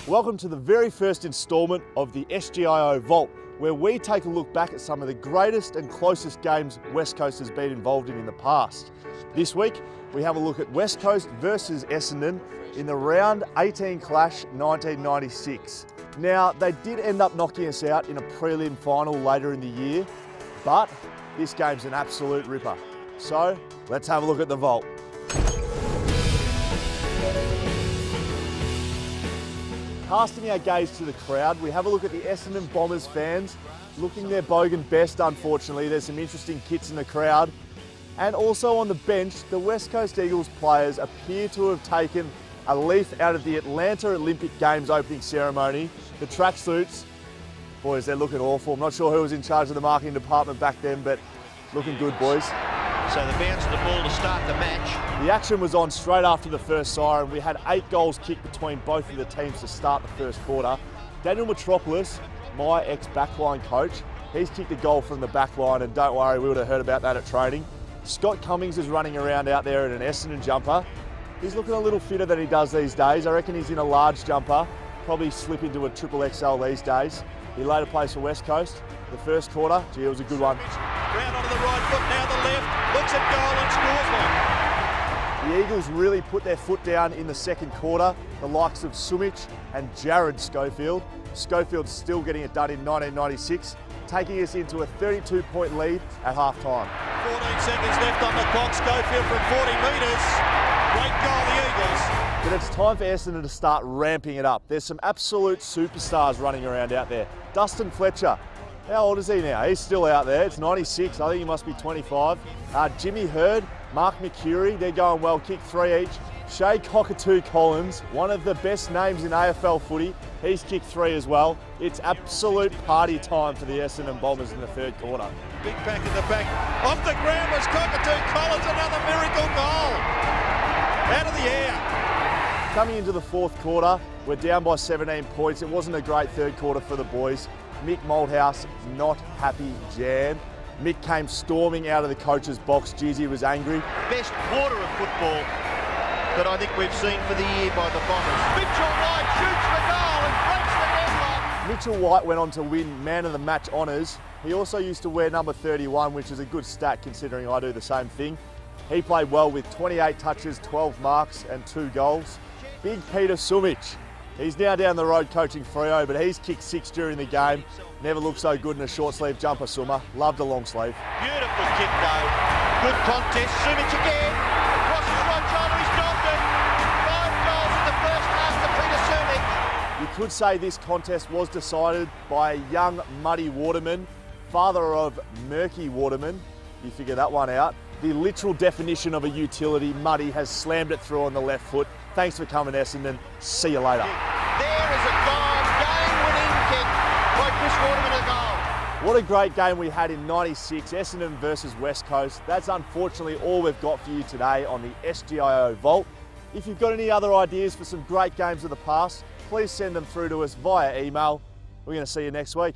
Welcome to the very first instalment of the SGIO Vault, where we take a look back at some of the greatest and closest games West Coast has been involved in the past. This week, we have a look at West Coast versus Essendon in the round 18 clash 1996. Now, they did end up knocking us out in a prelim final later in the year, but this game's an absolute ripper. So, let's have a look at the Vault. Casting our gaze to the crowd, we have a look at the Essendon Bombers fans looking their bogan best, unfortunately. There's some interesting kits in the crowd. And also on the bench, the West Coast Eagles players appear to have taken a leaf out of the Atlanta Olympic Games opening ceremony. The tracksuits, boys, they're looking awful. I'm not sure who was in charge of the marketing department back then, but looking good, boys. So the bounce of the ball to start the match. The action was on straight after the first siren. We had 8 goals kicked between both of the teams to start the first quarter. Daniel Metropolis, my ex-backline coach, he's kicked a goal from the backline, and don't worry, we would have heard about that at training. Scott Cummings is running around out there in an Essendon jumper. He's looking a little fitter than he does these days. I reckon he's in a large jumper, probably slip into a XXL these days. He later plays for West Coast. The first quarter, gee, it was a good one. Round onto the right foot, now the left, looks at goal and scores one. The Eagles really put their foot down in the second quarter. The likes of Sumich and Jared Schofield. Schofield's still getting it done in 1996, taking us into a 32-point lead at half-time. 14 seconds left on the clock, Schofield from 40 metres. Great goal, the Eagles. But it's time for Essendon to start ramping it up. There's some absolute superstars running around out there. Dustin Fletcher, how old is he now? He's still out there. It's 96. I think he must be 25. Jimmy Hurd, Mark McCurry, they're going well. Kick 3 each. Shea Cockatoo Collins, one of the best names in AFL footy. He's kicked 3 as well. It's absolute party time for the Essendon Bombers in the third quarter. Big pack in the back. Off the ground was Cockatoo Collins, another miracle goal. Out of the air. Coming into the fourth quarter, we're down by 17 points. It wasn't a great third quarter for the boys. Mick Malthouse, not happy jam. Mick came storming out of the coach's box. Jeez, he was angry. Best quarter of football that I think we've seen for the year by the Bombers. Mitchell White shoots the goal and breaks the deadlock. Mitchell White went on to win Man of the Match honours. He also used to wear number 31, which is a good stat considering I do the same thing. He played well with 28 touches, 12 marks and 2 goals. Big Peter Sumich. He's now down the road coaching Freo, but he's kicked 6 during the game. Never looked so good in a short sleeve jumper, Summer. Loved a long sleeve. Beautiful kick though. Good contest. Sumich again. Across his right shoulder, he's dropped it. 5 goals in the first half to Peter Sumich. You could say this contest was decided by a young Muddy Waterman, father of Murky Waterman. You figure that one out. The literal definition of a utility, Muddy has slammed it through on the left foot. Thanks for coming, Essendon. See you later. There is a goal, game-winning kick by Chris Waterman, a goal. What a great game we had in 96, Essendon versus West Coast. That's unfortunately all we've got for you today on the SGIO Vault. If you've got any other ideas for some great games of the past, please send them through to us via email. We're going to see you next week.